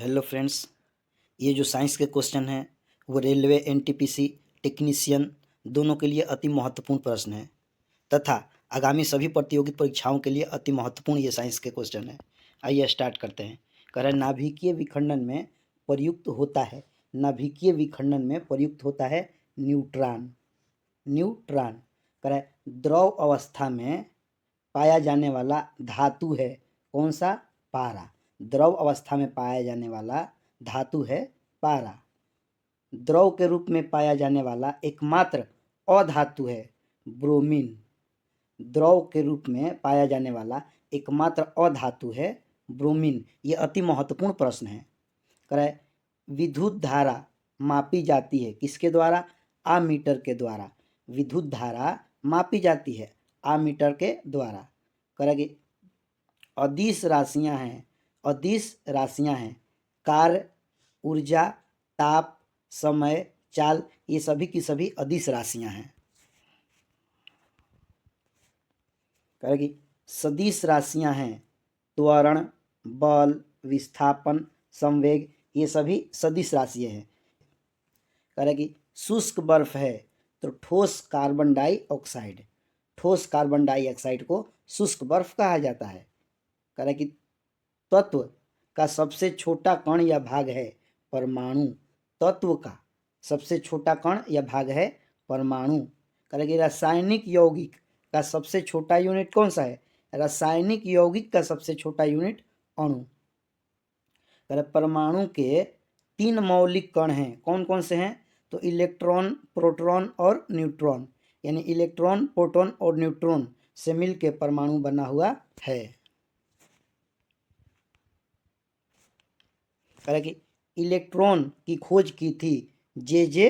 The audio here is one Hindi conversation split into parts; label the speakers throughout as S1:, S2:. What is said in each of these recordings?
S1: हेलो फ्रेंड्स, ये जो साइंस के क्वेश्चन हैं वो रेलवे एनटीपीसी टेक्नीशियन दोनों के लिए अति महत्वपूर्ण प्रश्न है तथा आगामी सभी प्रतियोगी परीक्षाओं के लिए अति महत्वपूर्ण ये साइंस के क्वेश्चन है। आइए स्टार्ट करते हैं। कह रहे नाभिकीय विखंडन में प्रयुक्त होता है, नाभिकीय विखंडन में प्रयुक्त होता है न्यूट्रॉन। न्यूट्रॉन कह रहे द्रव अवस्था में पाया जाने वाला धातु है कौन सा? पारा। द्रव अवस्था में पाया जाने वाला धातु है पारा। द्रव के रूप में पाया जाने वाला एकमात्र अधातु है ब्रोमीन। द्रव के रूप में पाया जाने वाला एकमात्र अधातु है ब्रोमीन। ये अति महत्वपूर्ण प्रश्न है। कह रहा है विद्युत धारा मापी जाती है किसके द्वारा? आमीटर के द्वारा। विद्युत धारा मापी जाती है आमीटर के द्वारा। कह रहा है कि अदिश राशियां हैं, अदिश राशियां हैं कार्य, ऊर्जा, ताप, समय, चाल, ये सभी की सभी अदिश राशियां हैं। कह रहा है कि सदिश राशियां हैं त्वरण, बल, विस्थापन, संवेग, ये सभी सदिश राशियां हैं। कह रहा है कि शुष्क बर्फ है तो ठोस कार्बन डाइऑक्साइड, ठोस कार्बन डाइऑक्साइड को शुष्क बर्फ कहा जाता है। कह रहा है कि तत्व का सबसे छोटा कण या भाग है परमाणु। तत्व का सबसे छोटा कण या भाग है परमाणु। कह रहा है कि रासायनिक यौगिक का सबसे छोटा यूनिट कौन सा है? रासायनिक यौगिक का सबसे छोटा यूनिट अणु। कह रहा परमाणु के 3 मौलिक कण हैं, कौन कौन से हैं? तो इलेक्ट्रॉन, प्रोटॉन और न्यूट्रॉन, यानी इलेक्ट्रॉन, प्रोटॉन और न्यूट्रॉन से मिलकर परमाणु बना हुआ है। कह रहा कि इलेक्ट्रॉन की खोज की थी जे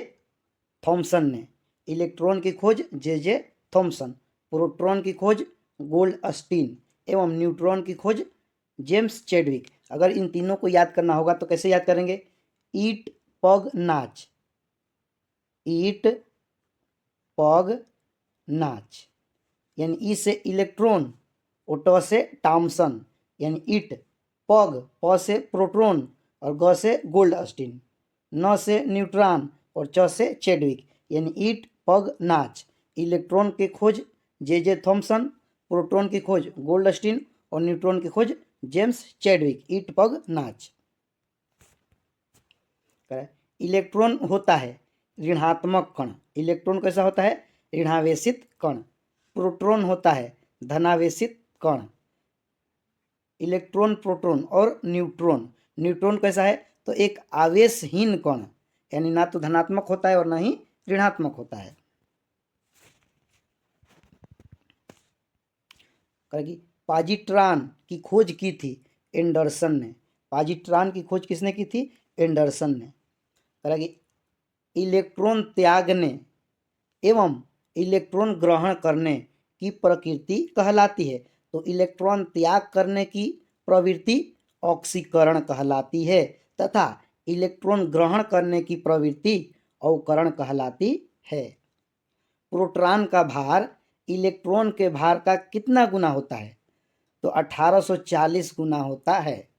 S1: थॉमसन ने। इलेक्ट्रॉन की खोज जे थॉमसन, प्रोटॉन की खोज गोल्डस्टीन एवं न्यूट्रॉन की खोज जेम्स चैडविक। अगर इन तीनों को याद करना होगा तो कैसे याद करेंगे? ईट पग नाच, ईट पग नाच, यानी ई से इलेक्ट्रॉन और ट से थॉमसन, यानी ईट, पग प से प्रोटॉन और ग से गोल्डस्टीन, न से न्यूट्रॉन और च से चैडविक, यानी ईट पग नाच। इलेक्ट्रॉन की खोज जे थॉमसन, प्रोटॉन की खोज गोल्डस्टीन और न्यूट्रॉन की खोज जेम्स चैडविक। ईट पग नाच। इलेक्ट्रॉन होता है ऋणात्मक कण। इलेक्ट्रॉन कैसा होता है? ऋणावेशित कण। प्रोटॉन होता है धनावेशित कण। इलेक्ट्रॉन, प्रोटॉन और न्यूट्रॉन, न्यूट्रॉन कैसा है? तो एक आवेशहीन कण, यानी ना तो धनात्मक होता है और ना ही ऋणात्मक होता है। पॉजिट्रॉन की खोज की थी एंडरसन ने। पॉजिट्रॉन की खोज किसने की थी? एंडरसन ने। कहा कि इलेक्ट्रॉन त्यागने एवं इलेक्ट्रॉन ग्रहण करने की प्रकृति कहलाती है। तो इलेक्ट्रॉन त्याग करने की प्रवृत्ति ऑक्सीकरण कहलाती है तथा इलेक्ट्रॉन ग्रहण करने की प्रवृत्ति अवकरण कहलाती है। प्रोटॉन का भार इलेक्ट्रॉन के भार का कितना गुना होता है? तो 1840 गुना होता है।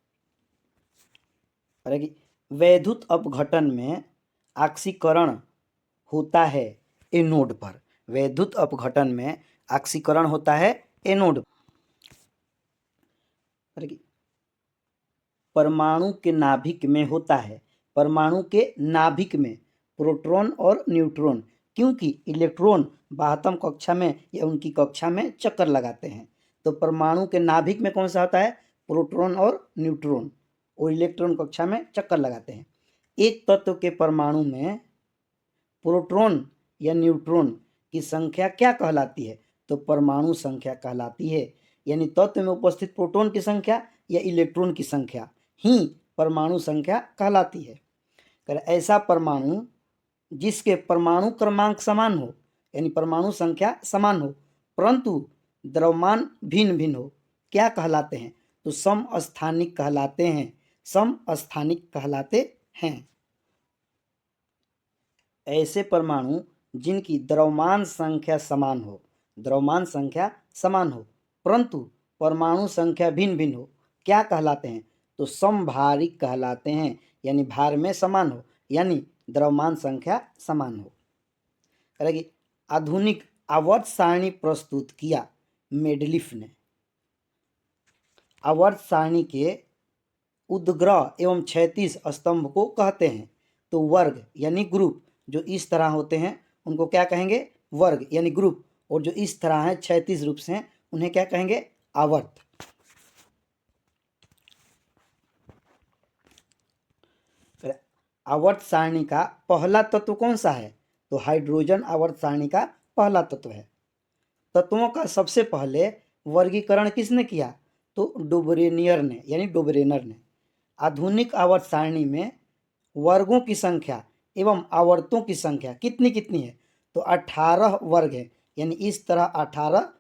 S1: वैद्युत अपघटन में ऑक्सीकरण होता है एनोड पर। वैद्युत अपघटन में ऑक्सीकरण होता है एनोड। परमाणु के नाभिक में होता है, परमाणु के नाभिक में प्रोटॉन और न्यूट्रॉन, क्योंकि इलेक्ट्रॉन बाह्यतम कक्षा में या उनकी कक्षा में चक्कर लगाते हैं। तो परमाणु के नाभिक में कौन सा होता है? प्रोटॉन और न्यूट्रॉन, और इलेक्ट्रॉन कक्षा में चक्कर लगाते हैं। एक तत्व के परमाणु में प्रोटॉन या न्यूट्रॉन की संख्या क्या कहलाती है? तो परमाणु संख्या कहलाती है। यानी तत्व में उपस्थित प्रोटॉन की संख्या या इलेक्ट्रॉन की संख्या ही परमाणु संख्या कहलाती है। ऐसा परमाणु जिसके परमाणु क्रमांक समान हो, यानी परमाणु संख्या समान हो, परंतु द्रव्यमान भिन्न भिन्न हो, क्या कहलाते हैं? तो समस्थानिक कहलाते हैं। समस्थानिक कहलाते हैं। ऐसे परमाणु जिनकी द्रव्यमान संख्या समान हो, द्रव्यमान संख्या समान हो, परंतु परमाणु संख्या भिन्न भिन्न हो, क्या कहलाते हैं? तो समभारिक कहलाते हैं, यानी भार में समान हो, यानी द्रव्यमान संख्या समान हो। करेगी आधुनिक आवर्त सारणी प्रस्तुत किया मेंडलीफ ने। आवर्त सारणी के उद्ग्रह एवं क्षैतिज स्तंभ को कहते हैं। तो वर्ग यानी ग्रुप जो इस तरह होते हैं उनको क्या कहेंगे? वर्ग यानी ग्रुप। और जो इस तरह है क्षैतिज रूप से हैं उन्हें क्या कहेंगे? आवर्त। आवर्त सारणी का पहला तत्व कौन सा है? तो हाइड्रोजन आवर्त सारणी का पहला तत्व है। तत्वों का सबसे पहले वर्गीकरण किसने किया? तो डोबरेनियर ने, यानी डोबरेनर ने। आधुनिक आवर्त सारणी में वर्गों की संख्या एवं आवर्तों की संख्या कितनी कितनी है? तो 18 वर्ग है, यानी इस तरह 18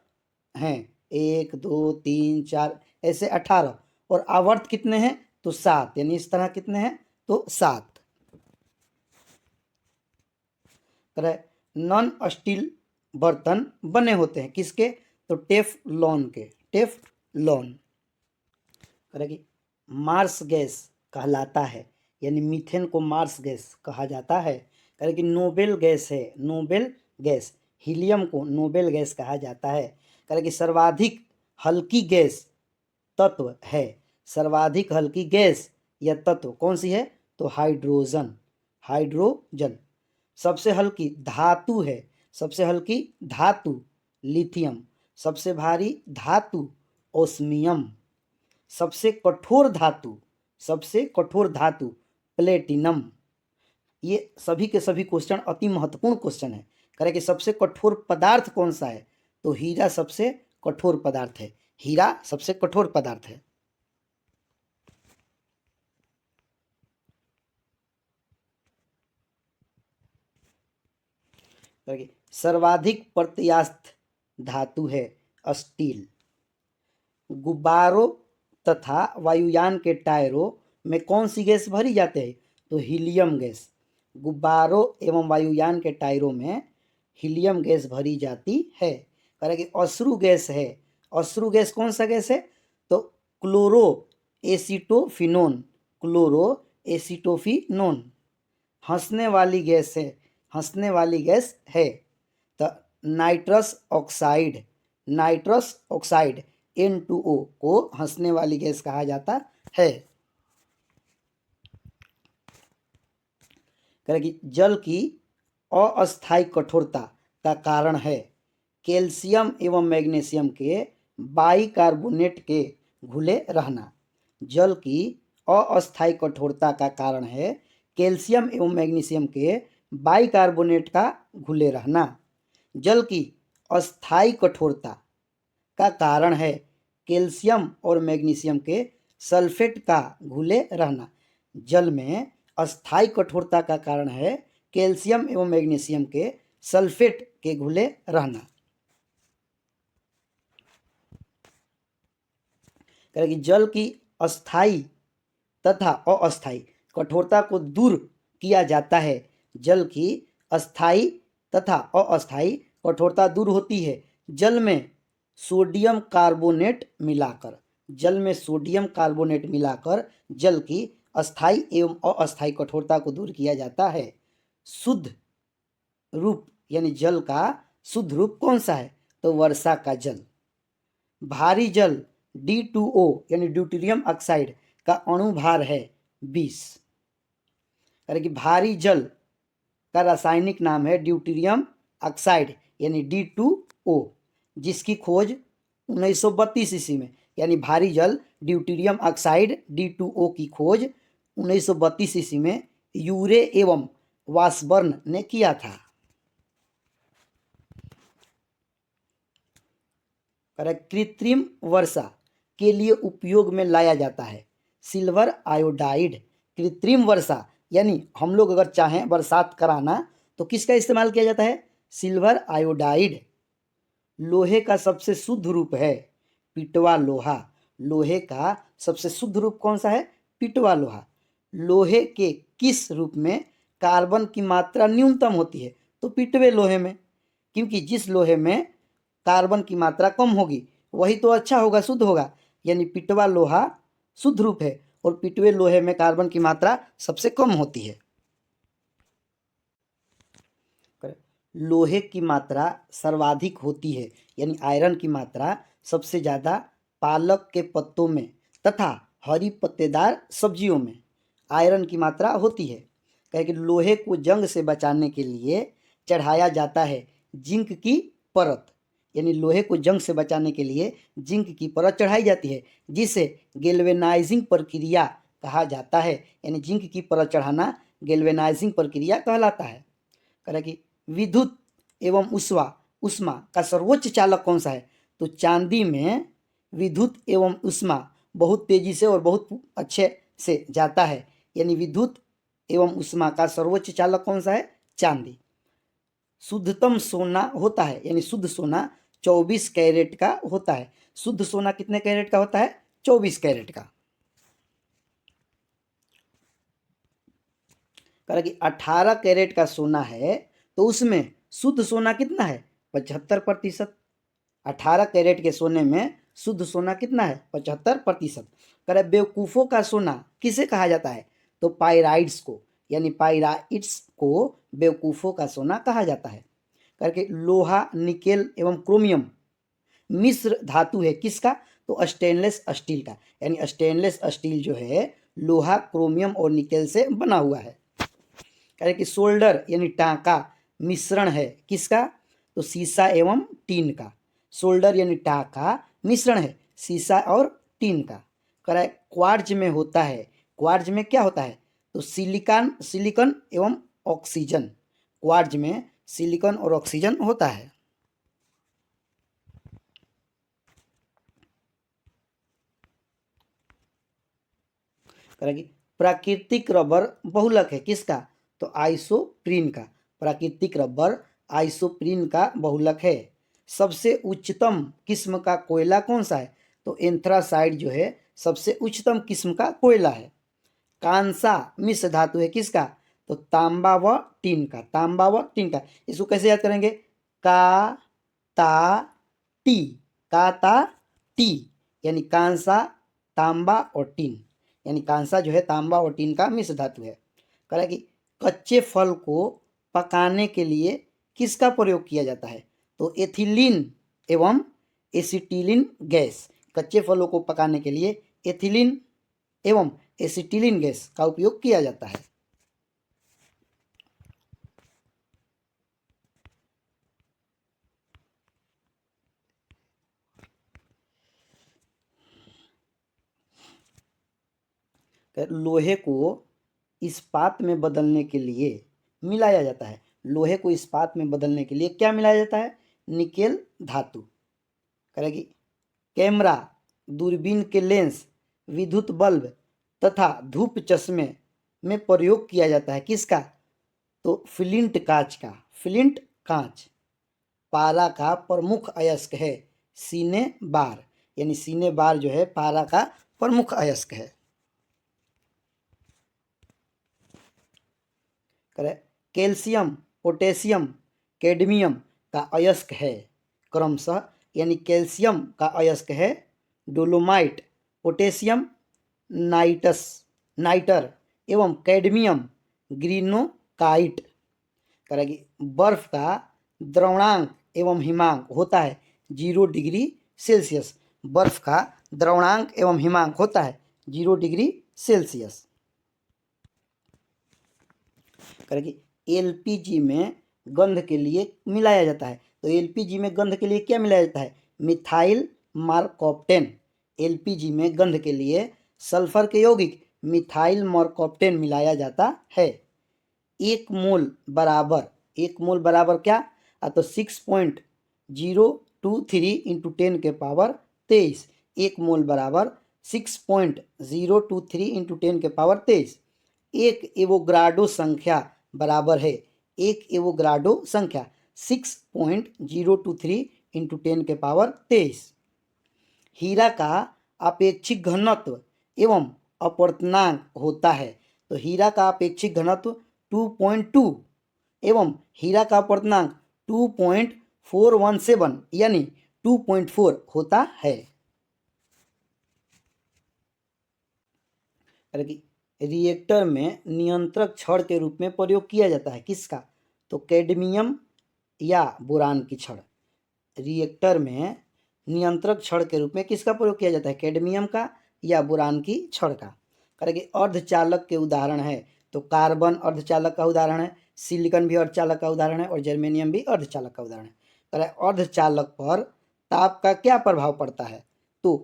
S1: हैं, 1 2 3 4 ऐसे 18। और आवर्त कितने हैं? तो 7, यानी इस तरह कितने हैं? तो 7। नॉन स्टील बर्तन बने होते हैं किसके? तो टेफलॉन के, टेफलॉन। करेगी मार्स गैस कहलाता है, यानी मीथेन को मार्स गैस कहा जाता है। करेगी नोबेल गैस है, नोबेल गैस। हीलियम को नोबेल गैस कहा जाता है। करेगी सर्वाधिक हल्की गैस तत्व है, सर्वाधिक हल्की गैस या तत्व कौन सी है? तो हाइड्रोजन, हाइड्रोजन। सबसे हल्की धातु है, सबसे हल्की धातु लिथियम। सबसे भारी धातु ओस्मियम। सबसे कठोर धातु, सबसे कठोर धातु प्लेटिनम। ये सभी के सभी क्वेश्चन अति महत्वपूर्ण क्वेश्चन है। करें कि सबसे कठोर पदार्थ कौन सा है? तो हीरा सबसे कठोर पदार्थ है, हीरा सबसे कठोर पदार्थ है। सर्वाधिक प्रत्यास्थ धातु है स्टील। गुब्बारों तथा वायुयान के टायरों में कौन सी गैस भरी जाती है? तो हीलियम गैस। गुब्बारों एवं वायुयान के टायरों में हीलियम गैस भरी जाती है। करेंगे अश्रु गैस है, अश्रु गैस कौन सा गैस है? तो क्लोरो एसिटोफिनोन, क्लोरो एसिटोफिनोन। हंसने वाली गैस है, हंसने वाली गैस है तो nitrous oxide, nitrous oxide N2O को हंसने वाली गैस कहा जाता है। करेगी जल की अस्थायी कठोरता का कारण है कैल्शियम एवं मैग्नीशियम के बाइकार्बोनेट के घुले रहना। जल की अस्थायी कठोरता का कारण है कैल्शियम एवं मैग्नीशियम के बाइकार्बोनेट का घुले रहना। जल की अस्थायी कठोरता का कारण है कैल्शियम और मैग्नीशियम के सल्फेट का घुले रहना। जल में अस्थायी कठोरता का कारण है कैल्शियम एवं मैग्नीशियम के सल्फेट के घुले रहना। करेगी जल की अस्थायी तथा अस्थायी कठोरता को दूर किया जाता है। जल की अस्थायी तथा अस्थायी कठोरता दूर होती है जल में सोडियम कार्बोनेट मिलाकर। जल में सोडियम कार्बोनेट मिलाकर जल की अस्थायी एवं अस्थायी कठोरता को दूर किया जाता है। शुद्ध रूप यानी जल का शुद्ध रूप कौन सा है? तो वर्षा का जल। भारी जल D2O यानी ड्यूटेरियम ऑक्साइड का अणुभार है 20। यानी कि भारी जल का रासायनिक नाम है ड्यूटेरियम ऑक्साइड यानी D2O, जिसकी खोज 1932 ईस्वी में, यानी भारी जल ड्यूटेरियम ऑक्साइड D2O की खोज 1932 ईस्वी में यूरे एवं वासबर्न ने किया था। कृत्रिम वर्षा के लिए उपयोग में लाया जाता है सिल्वर आयोडाइड। कृत्रिम वर्षा यानी हम लोग अगर चाहें बरसात कराना तो किसका इस्तेमाल किया जाता है? Silver iodide. लोहे का सबसे शुद्ध रूप है पिटवा लोहा। लोहे का सबसे शुद्ध रूप कौन सा है? पिटवा लोहा। लोहे के किस रूप में कार्बन की मात्रा न्यूनतम होती है? तो पिटवे लोहे में, क्योंकि जिस लोहे में कार्बन की मात्रा कम होगी वही तो अच्छा होगा, शुद्ध होगा, यानी पिटवा लोहा शुद्ध रूप है। और पिटवे लोहे में कार्बन की मात्रा सबसे कम होती है। लोहे की मात्रा सर्वाधिक होती है, यानी आयरन की मात्रा सबसे ज़्यादा पालक के पत्तों में तथा हरी पत्तेदार सब्जियों में आयरन की मात्रा होती है। कहे कि लोहे को जंग से बचाने के लिए चढ़ाया जाता है जिंक की परत, यानी लोहे को जंग से बचाने के लिए जिंक की परत चढ़ाई जाती है, जिसे गैल्वेनाइजिंग प्रक्रिया कहा जाता है। यानी जिंक की परत चढ़ाना गैल्वेनाइजिंग प्रक्रिया कहलाता है। कह रहा कि विद्युत एवं उष्मा का सर्वोच्च चालक कौन सा है? तो चांदी में विद्युत एवं उष्मा बहुत तेजी से और बहुत अच्छे से जाता है, यानी विद्युत एवं उष्मा का सर्वोच्च चालक कौन सा है? चांदी। शुद्धतम सोना होता है, यानी शुद्ध सोना 24 कैरेट का होता है। शुद्ध सोना कितने कैरेट का होता है? 24 कैरेट का। कह रहा कि 18 कैरेट का सोना है तो उसमें शुद्ध सोना कितना है? 75%। 18 कैरेट के सोने में शुद्ध सोना कितना है? 75%। कह रहे बेवकूफ़ों का सोना किसे कहा जाता है? तो पाइराइड्स को, यानी पाइराइड्स को बेवकूफ़ों का सोना कहा जाता है। करके लोहा, निकेल एवं क्रोमियम मिश्र धातु है किसका? तो स्टेनलेस स्टील का, यानी स्टेनलेस स्टील जो है लोहा, क्रोमियम और निकेल से बना हुआ है। कह रहे कि सोल्डर यानी टाँका मिश्रण है किसका? तो सीसा एवं टीन का। सोल्डर यानी टाँका मिश्रण है सीसा और टीन का। कह रहा है क्वार्ज में होता है। क्वार्ज में क्या होता है? तो सिलिकॉन एवं ऑक्सीजन। क्वार्ज में सिलिकॉन और ऑक्सीजन होता है। कह रहा कि प्राकृतिक रबर बहुलक है किसका? तो आइसोप्रीन का। प्राकृतिक रबर आइसोप्रीन का बहुलक है। सबसे उच्चतम किस्म का कोयला कौन सा है? तो एंथ्रासाइड जो है सबसे उच्चतम किस्म का कोयला है। कांसा मिश्र धातु है किसका? तो तांबा व टीन का। तांबा व टीन का। इसको कैसे याद करेंगे? का ता टी, का ता टी, यानी कांसा, तांबा और टीन, यानी कांसा जो है तांबा और टीन का मिश्र धातु है। कह रहा है कि कच्चे फल को पकाने के लिए किसका प्रयोग किया जाता है? तो एथिलीन एवं एसिटिलीन गैस। कच्चे फलों को पकाने के लिए एथिलीन एवं एसिटिलीन गैस का उपयोग किया जाता है। लोहे को इस्पात में बदलने के लिए मिलाया जाता है। लोहे को इस्पात में बदलने के लिए क्या मिलाया जाता है? निकेल धातु। करेगी कैमरा, दूरबीन के लेंस, विद्युत बल्ब तथा धूप चश्मे में प्रयोग किया जाता है किसका? तो फ्लिंट कांच का। फ्लिंट कांच पारा का प्रमुख अयस्क है। सीने बार, यानी सीने बार जो है पारा का प्रमुख अयस्क है। करें कैल्शियम, पोटेशियम, कैडमियम का अयस्क है क्रमशः, यानी कैल्शियम का अयस्क है डोलोमाइट, पोटेशियम नाइटर एवं कैडमियम ग्रीनोकाइट। करेगी बर्फ का द्रवणांक एवं हिमांक होता है 0 डिग्री सेल्सियस। बर्फ का द्रवणांक एवं हिमांक होता है 0 डिग्री सेल्सियस। करेगी एलपीजी में गंध के लिए मिलाया जाता है। तो एलपीजी में गंध के लिए क्या मिलाया जाता है? मिथाइल मारकॉप्टेन। एलपीजी में गंध के लिए सल्फर के यौगिक मिथाइल मारकॉप्टेन मिलाया जाता है। एक मोल बराबर क्या? तो 6.023 इंटू 10 के पावर 23। एक मोल बराबर 6.023 इंटू 10 के पावर 23। एक एवोग्राडो संख्या बराबर है, एक एवोग्राडो संख्या 6.023 इंटू 10 के पावर 23। हीरा का अपेक्षिक घनत्व एवं अपवर्तनांक होता है। तो हीरा का अपेक्षिक घनत्व 2.2 एवं हीरा का अपवर्तनांक 2.417 यानी 2.4 होता है। अरे कि रिएक्टर में नियंत्रक छड़ के रूप में प्रयोग किया जाता है किसका? तो कैडमियम या बोरान की छड़। रिएक्टर में नियंत्रक छड़ के रूप में किसका प्रयोग किया जाता है? कैडमियम का या बोरान की छड़ का। करें कि अर्धचालक के उदाहरण है, तो कार्बन अर्धचालक का उदाहरण है, सिलिकॉन भी अर्धचालक का उदाहरण है और जर्मेनियम भी अर्धचालक का उदाहरण है। करें अर्धचालक पर ताप का क्या प्रभाव पड़ता है? तो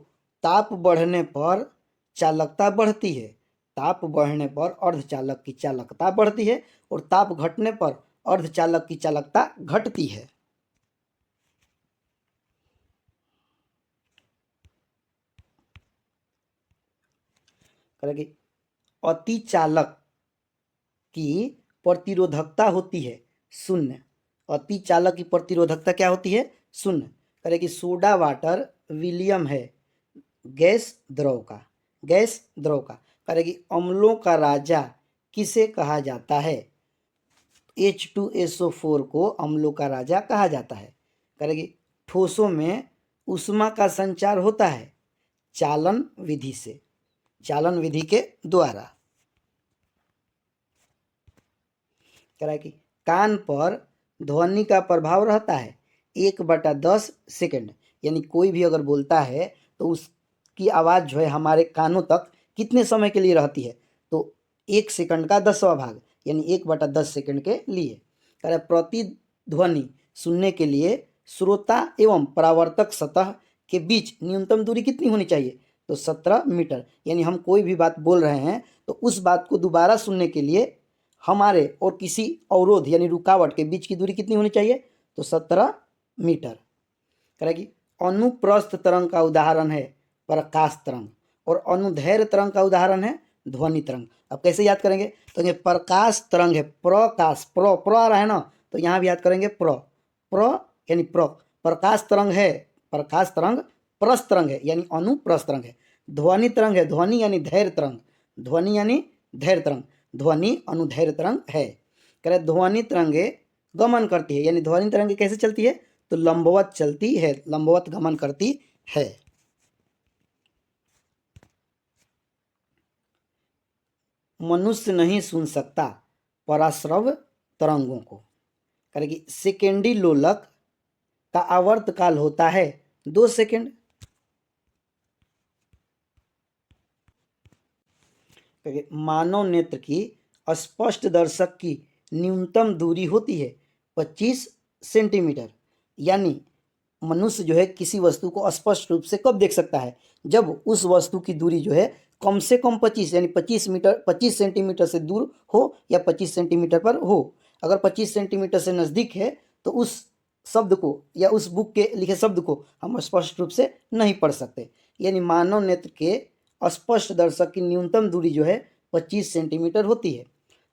S1: ताप बढ़ने पर चालकता बढ़ती है, ताप बढ़ने पर अर्धचालक की चालकता बढ़ती है और ताप घटने पर अर्धचालक की चालकता घटती है। करेंगे अतिचालक की प्रतिरोधकता होती है शून्य। अतिचालक की प्रतिरोधकता क्या होती है? शून्य। करेंगे सोडा वाटर विलियम है गैस द्रव का, गैस द्रव का। करेंगे अम्लों का राजा किसे कहा जाता है? H2SO4 को अम्लों का राजा कहा जाता है। करेंगे ठोसों में ऊष्मा का संचार होता है चालन विधि से, चालन विधि के द्वारा। कराए कि कान पर ध्वनि का प्रभाव रहता है 1/10 सेकंड। यानी कोई भी अगर बोलता है तो उसकी आवाज़ जो है हमारे कानों तक कितने समय के लिए रहती है? तो 1 सेकंड का 10वां भाग, यानी 1/10 सेकंड के लिए। कह रहे प्रतिध्वनि सुनने के लिए श्रोता एवं परावर्तक सतह के बीच न्यूनतम दूरी कितनी होनी चाहिए? तो 17 मीटर। यानी हम कोई भी बात बोल रहे हैं तो उस बात को दोबारा सुनने के लिए हमारे और किसी अवरोध यानी रुकावट के बीच की दूरी कितनी होनी चाहिए? तो 17 मीटर। करेगी अनुप्रस्थ तरंग का उदाहरण है प्रकाश तरंग और अनुदैर्घ्य तरंग का उदाहरण है ध्वनि तरंग। अब कैसे याद करेंगे? तो ये प्रकाश तरंग है, प्रकाश प्र आ रहा है ना, तो यहाँ भी याद करेंगे प्र यानी प्रकाश तरंग है, प्रकाश तरंग प्रस्थ तरंग है यानी अनुप्रस्थ तरंग है। ध्वनि तरंग है, ध्वनि यानी धैर्य तरंग, ध्वनि यानी धैर्य तरंग, ध्वनि अनुधैर्य तरंग है। कह रहे ध्वनि तरंगे गमन करती है, यानी ध्वनि तरंगे कैसे चलती है? तो लंबवत चलती है, लंबवत गमन करती है। मनुष्य नहीं सुन सकता पराश्रव तरंगों को। करेगी सेकेंडी लोलक का आवर्त काल होता है 2 सेकेंड। मानव नेत्र की स्पष्ट दर्शक की न्यूनतम दूरी होती है 25 सेंटीमीटर। यानी मनुष्य जो है किसी वस्तु को स्पष्ट रूप से कब देख सकता है? जब उस वस्तु की दूरी जो है कम से कम 25 यानी 25 सेंटीमीटर से दूर हो या 25 सेंटीमीटर पर हो। अगर 25 सेंटीमीटर से नज़दीक है तो उस शब्द को या उस बुक के लिखे शब्द को हम स्पष्ट रूप से नहीं पढ़ सकते। यानी मानव नेत्र के स्पष्ट दर्शक की न्यूनतम दूरी जो है 25 सेंटीमीटर होती है।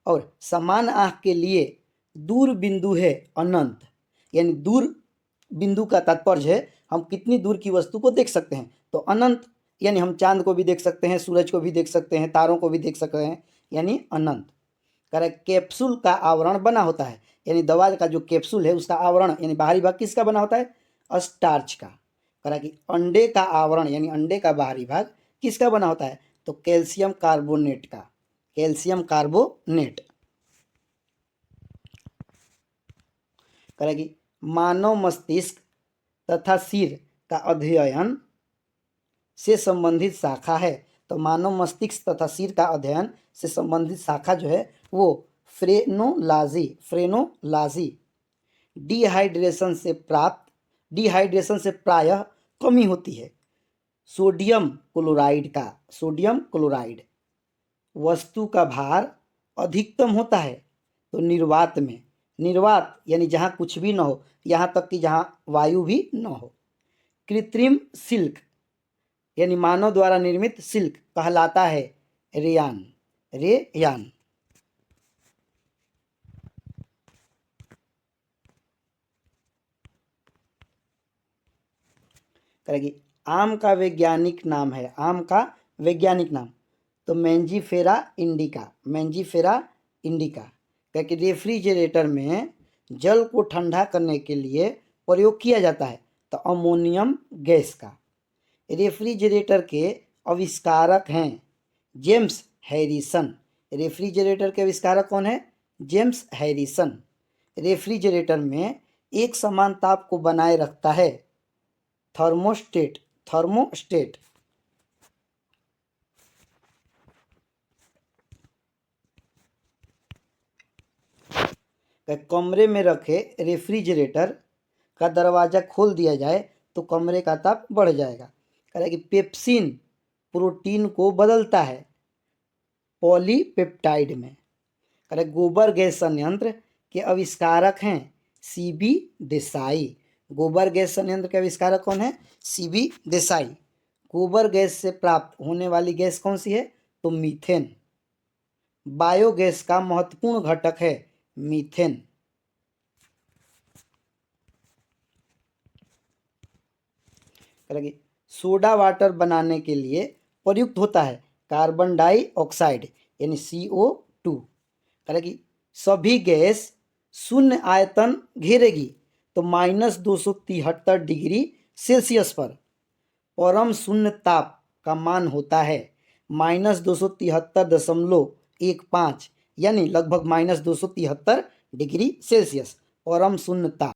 S1: और समान आँख के लिए दूर बिंदु है अनंत। यानी दूर बिंदु का तात्पर्य है हम कितनी दूर की वस्तु को देख सकते हैं, तो अनंत। यानी हम चांद को भी देख सकते हैं, सूरज को भी देख सकते हैं, तारों को भी देख सकते हैं, यानी अनंत। कह रहे कैप्सूल का आवरण बना होता है, यानी दवा का जो कैप्सूल है उसका आवरण यानी बाहरी भाग किसका बना होता है? स्टार्च का। कह रहा कि अंडे का आवरण यानी अंडे का बाहरी भाग किसका बना होता है? तो कैल्शियम कार्बोनेट का, कैल्शियम कार्बोनेट। कह रहा कि मानव मस्तिष्क तथा सिर का अध्ययन से संबंधित शाखा है। तो मानव मस्तिष्क तथा सिर का अध्ययन से संबंधित शाखा जो है वो फ्रेनोलॉजी, फ्रेनोलॉजी। डिहाइड्रेशन से प्रायः कमी होती है सोडियम क्लोराइड का, सोडियम क्लोराइड। वस्तु का भार अधिकतम होता है तो निर्वात में, निर्वात यानी जहाँ कुछ भी न हो, यहाँ तक कि जहाँ वायु भी न हो। कृत्रिम सिल्क यानी मानव द्वारा निर्मित सिल्क कहलाता है रेयान, रेयान। करेगी आम का वैज्ञानिक नाम है, आम का वैज्ञानिक नाम तो मैंजीफेरा इंडिका, मैंजीफेरा इंडिका। क्योंकि रेफ्रिजरेटर में जल को ठंडा करने के लिए प्रयोग किया जाता है तो अमोनियम गैस का। रेफ्रिजरेटर के आविष्कारक हैं जेम्स हैरिसन। रेफ्रिजरेटर के आविष्कारक कौन है? James Harrison. रेफ्रिजरेटर में एक समान ताप को बनाए रखता है थर्मोस्टेट। थर्मोस्टेट कमरे में रखे रेफ्रिजरेटर का दरवाज़ा खोल दिया जाए तो कमरे का ताप बढ़ जाएगा। कह रहा है कि पेप्सिन प्रोटीन को बदलता है पॉलीपेप्टाइड में। कह रहे गोबर गैस संयंत्र के आविष्कारक हैं सीबी देसाई। गोबर गैस संयंत्र के आविष्कारक कौन है? सीबी देसाई। गोबर गैस से प्राप्त होने वाली गैस कौन सी है? तो मीथेन। बायोगैस का महत्वपूर्ण घटक है मीथेन। सोडा वाटर बनाने के लिए प्रयुक्त होता है कार्बन डाइऑक्साइड यानी CO2। कह कि सभी गैस शून्य आयतन घेरेगी तो -273 डिग्री सेल्सियस पर परम शून्य ताप का मान होता है -273.15 यानी लगभग -273 डिग्री सेल्सियस परम शून्य ताप।